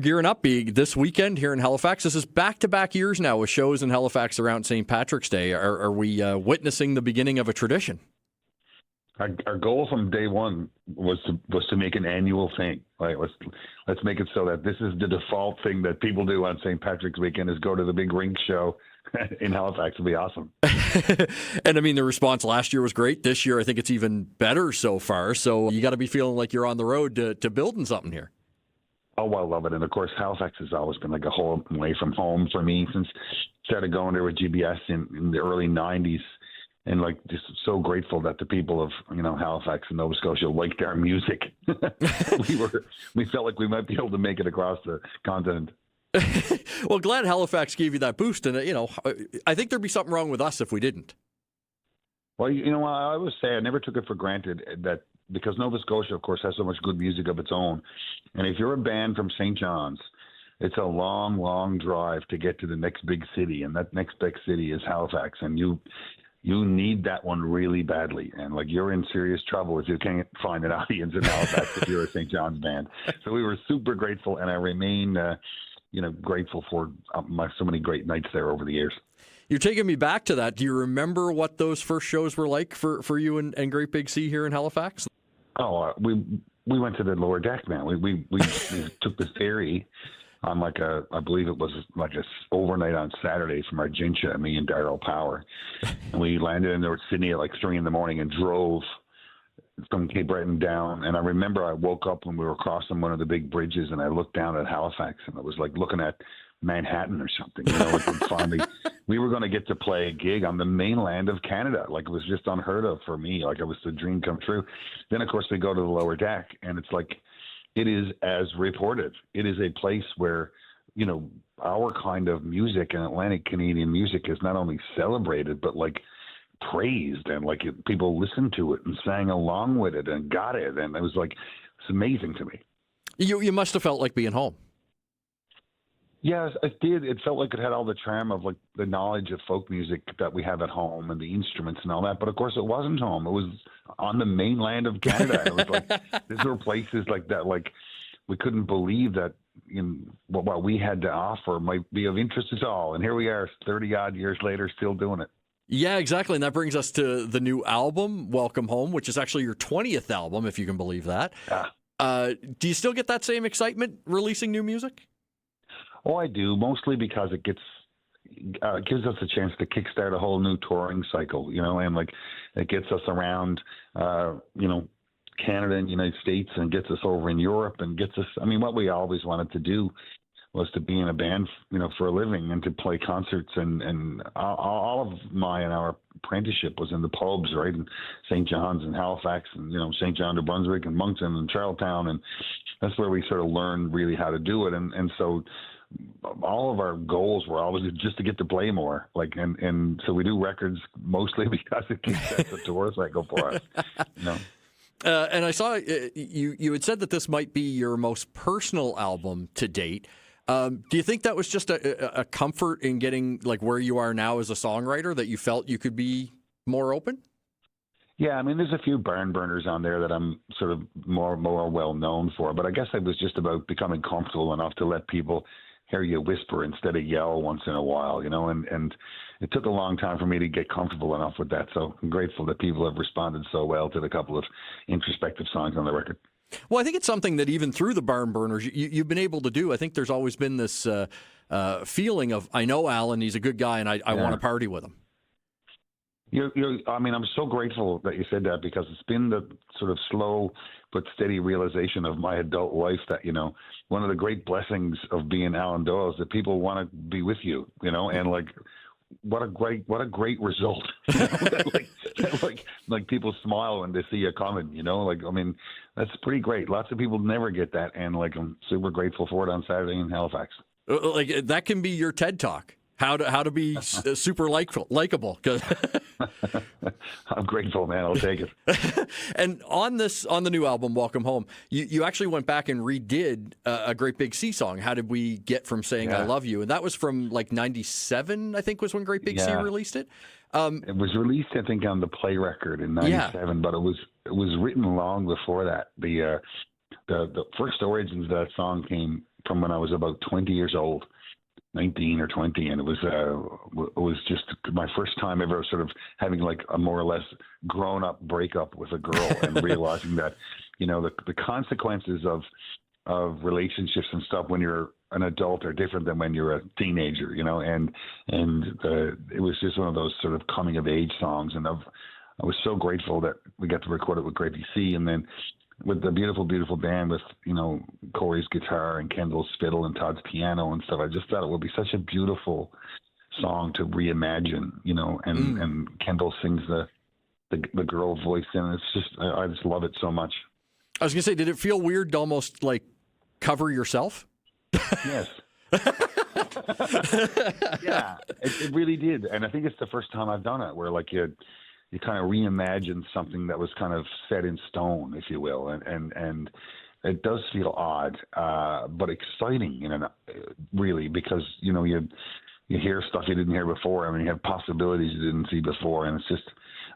Gearing up this weekend here in Halifax. This is back-to-back years now with shows in Halifax around St. Patrick's Day. Are we witnessing the beginning of a tradition? Our goal from day one was to make an annual thing. Right? Let's make it so that this is the default thing that people do on St. Patrick's weekend is go to the big rink show in Halifax. It'll be awesome. And I mean, the response last year was great. This year, I think it's even better so far. So you got to be feeling like you're on the road to building something here. Oh, I love it. And of course, Halifax has always been like a home away from home for me since I started going there with GBS in the early 90s. And like, just so grateful that the people of, Halifax and Nova Scotia liked our music. we felt like we might be able to make it across the continent. Well, glad Halifax gave you that boost. And, I think there'd be something wrong with us if we didn't. Well, I always say I never took it for granted that because Nova Scotia, of course, has so much good music of its own. And if you're a band from St. John's, it's a long, long drive to get to the next big city. And that next big city is Halifax. And you need that one really badly. And like, you're in serious trouble if you can't find an audience in Halifax if you're a St. John's band. So we were super grateful. And I remain, grateful for so many great nights there over the years. You're taking me back to that. Do you remember what those first shows were like for you and Great Big Sea here in Halifax? Oh, we went to the lower deck, man. We took the ferry on I believe it was like a overnight on Saturday from Argentia, me and Daryl Power. And we landed in Sydney at like 3 a.m. and drove from Cape Breton down. And I remember I woke up when we were crossing one of the big bridges and I looked down at Halifax and it was like looking at Manhattan or something. Finally, we were going to get to play a gig on the mainland of Canada. Like, it was just unheard of for me. Like, it was a dream come true. Then, of course, we go to the lower deck, and it's like, it is as reported. It is a place where, our kind of music and Atlantic Canadian music is not only celebrated, but like praised, and like people listened to it and sang along with it and got it. And it was like, it's amazing to me. You must have felt like being home. Yes, it did. It felt like it had all the charm of like the knowledge of folk music that we have at home and the instruments and all that. But of course, it wasn't home. It was on the mainland of Canada. It was like, these were places like that. Like, we couldn't believe that what we had to offer might be of interest at all. And here we are 30 odd years later, still doing it. Yeah, exactly. And that brings us to the new album, Welcome Home, which is actually your 20th album, if you can believe that. Yeah. Do you still get that same excitement releasing new music? Oh, I do, mostly because it gives us a chance to kickstart a whole new touring cycle, and like it gets us around, Canada and United States and gets us over in Europe and gets us, what we always wanted to do was to be in a band, for a living and to play concerts and all of my and our apprenticeship was in the pubs, right? In St. John's and Halifax and, St. John, New Brunswick and Moncton and Charlottetown. And that's where we sort of learned really how to do it. And so all of our goals were always just to get to play more. And so we do records mostly because it keeps us a tour cycle for us, And I saw you had said that this might be your most personal album to date. Do you think that was just a comfort in getting like where you are now as a songwriter, that you felt you could be more open? Yeah, there's a few barn burners on there that I'm sort of more well known for, but I guess it was just about becoming comfortable enough to let people hear you whisper instead of yell once in a while, and it took a long time for me to get comfortable enough with that. So I'm grateful that people have responded so well to the couple of introspective songs on the record. Well, I think it's something that even through the barn burners, you've been able to do. I think there's always been this feeling of, I know Alan, he's a good guy, and I want to party with him. I'm so grateful that you said that, because it's been the sort of slow but steady realization of my adult life that, one of the great blessings of being Alan Doyle is that people want to be with you, and like, what a great result. like people smile when they see you coming, that's pretty great. Lots of people never get that. And like, I'm super grateful for it on Saturday in Halifax. Like, that can be your TED Talk. How to be super likable. I'm grateful, man. I'll take it. And on the new album, Welcome Home, you actually went back and redid a Great Big Sea song. How did we get from saying I love you? And that was from like 97, I think, was when Great Big Sea released it. It was released, I think, on the Play record in 97, but it was written long before that. The first origins of that song came from when I was about 20 years old, 19 or 20, and it was just my first time ever sort of having like a more or less grown up breakup with a girl and realizing that, you know, the consequences of relationships and stuff when you're an adult are different than when you're a teenager, you know, and it was just one of those sort of coming of age songs, and I was so grateful that we got to record it with Great BC, and then with the beautiful, beautiful band with, you know, Corey's guitar and Kendall's fiddle and Todd's piano and stuff. I just thought it would be such a beautiful song to reimagine, you know, and Kendall sings the girl voice in it. It's just, I just love it so much. I was going to say, did it feel weird to almost like cover yourself? Yes. Yeah, it really did. And I think it's the first time I've done it where like you kind of reimagine something that was kind of set in stone, if you will. And it does feel odd, but exciting, you know, really, because, you know, you hear stuff you didn't hear before. I mean, you have possibilities you didn't see before. And it's just,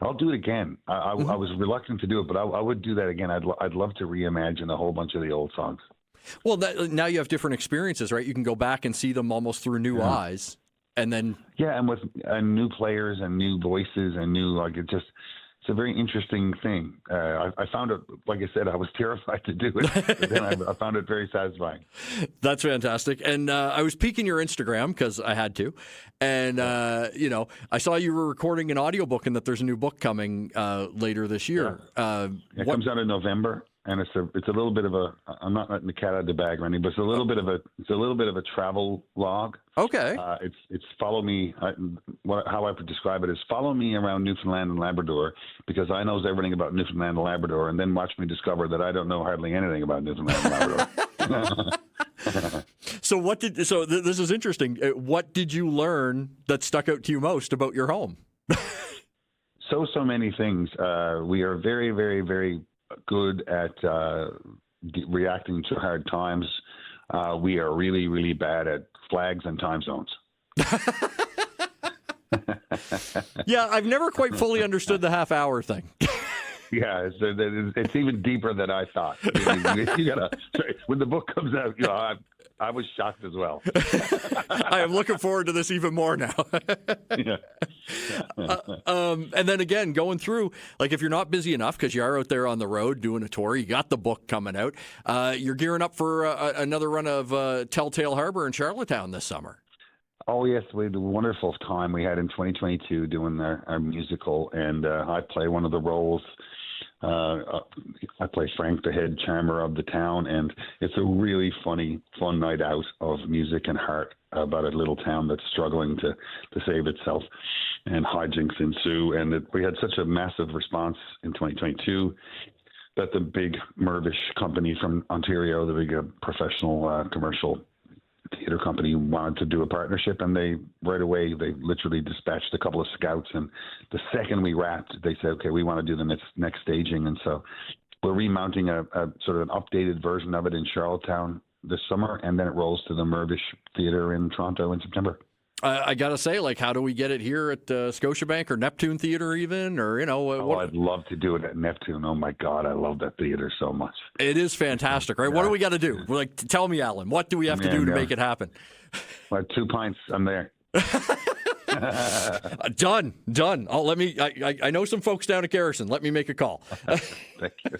I'll do it again. I was reluctant to do it, but I would do that again. I'd love to reimagine a whole bunch of the old songs. Well, now you have different experiences, right? You can go back and see them almost through new eyes, and then and with new players and new voices and new, like, it's a very interesting thing. I found it, like I said, I was terrified to do it, but then I found it very satisfying. That's fantastic. And I was peeking your Instagram because I had to, and you know, I saw you were recording an audiobook and that there's a new book coming later this year. It comes out in November. And it's a little bit of I'm not letting the cat out of the bag or anything, but it's a little bit of a travel log. Okay. It's follow me. How I would describe it is follow me around Newfoundland and Labrador, because I knows everything about Newfoundland and Labrador, and then watch me discover that I don't know hardly anything about Newfoundland and Labrador. So this is interesting. What did you learn that stuck out to you most about your home? So many things. We are very, very, very good at reacting to hard times. We are really, really bad at flags and time zones. Yeah, I've never quite fully understood the half-hour thing. Yeah, it's even deeper than I thought. When the book comes out, you know, I was shocked as well. I am looking forward to this even more now. Yeah. And then again, going through, like, if you're not busy enough because you are out there on the road doing a tour, you got the book coming out, you're gearing up for another run of Telltale Harbor in Charlottetown this summer. Oh, yes. We had a wonderful time we had in 2022 doing our musical, and I play one of the roles. I play Frank, the head charmer of the town, and it's a really fun night out of music and heart about a little town that's struggling to save itself, and hijinks ensue. And we had such a massive response in 2022 that the big Mervish company from Ontario, the big professional commercial theater company, wanted to do a partnership, and they literally dispatched a couple of scouts, and the second we wrapped, they said, okay, we want to do the next staging. And so we're remounting a sort of an updated version of it in Charlottetown this summer, and then it rolls to the Mervish Theatre in Toronto in September. I gotta say, like, how do we get it here at Scotiabank or Neptune Theatre even, or, you know? I'd love to do it at Neptune. Oh my God, I love that theater so much. It is fantastic, right? Yeah. What do we got to do? We're like, tell me, Alan, what do we have to do to make it happen? Well, 2 pints, I'm there. Done. I know some folks down at Garrison. Let me make a call. Thank you.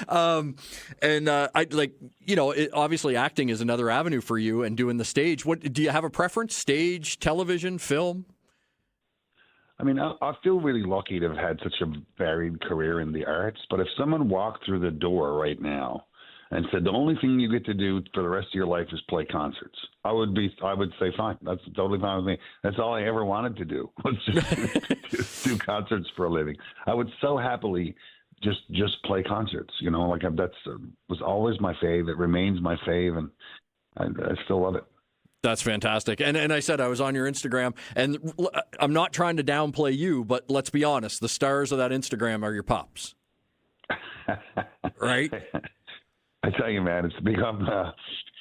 I like, you know, obviously acting is another avenue for you, and doing the stage. What do you have a preference? Stage, television, film? I mean, I feel really lucky to have had such a varied career in the arts. But if someone walked through the door right now and said the only thing you get to do for the rest of your life is play concerts, I would say fine. That's totally fine with me. That's all I ever wanted to do, was just do concerts for a living. I would so happily just play concerts. You know, like that's was always my fave. It remains my fave, and I still love it. That's fantastic. And I said I was on your Instagram, and I'm not trying to downplay you, but let's be honest, the stars of that Instagram are your pups, right? I tell you, man, it's become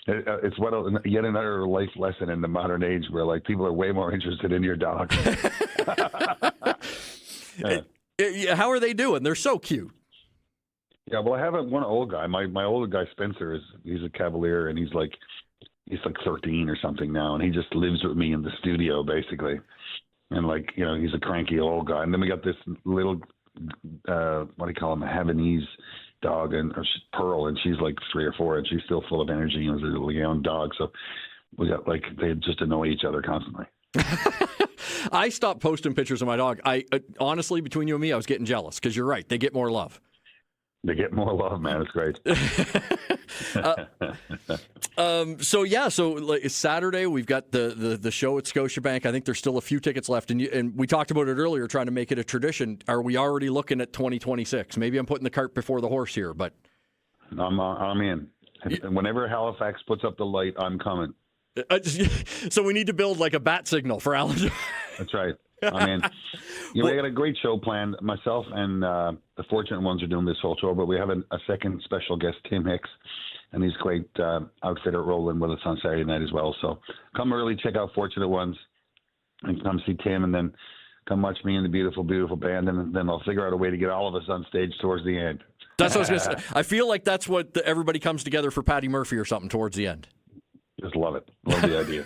it's yet another life lesson in the modern age where, like, people are way more interested in your dog. How are they doing? They're so cute. Yeah, well, I have one old guy. My older guy Spencer he's a Cavalier, and he's like 13 or something now, and he just lives with me in the studio basically. And like, you know, he's a cranky old guy. And then we got this little what do you call him, a Havanese dog, Pearl, and she's like 3 or 4, and she's still full of energy, and is a little young dog. So we got like, they just annoy each other constantly. I stopped posting pictures of my dog. I honestly, between you and me, I was getting jealous because you're right. They get more love. They get more love, man. It's great. So like, Saturday we've got the show at Scotiabank. I think there's still a few tickets left, and we talked about it earlier, trying to make it a tradition. Are we already looking at 2026? Maybe I'm putting the cart before the horse here, but I'm in. Whenever Halifax puts up the light, I'm coming. So we need to build like a bat signal for Alan. That's right. I mean, we got a great show planned. Myself and the Fortunate Ones are doing this whole tour, but we have a second special guest, Tim Hicks, and he's a great outfitter rolling with us on Saturday night as well. So come early, check out Fortunate Ones, and come see Tim, and then come watch me and the beautiful, beautiful band, and then I'll figure out a way to get all of us on stage towards the end. That's what I was going to say. I feel like that's what everybody comes together for Patty Murphy or something towards the end. Just love it. Love the idea.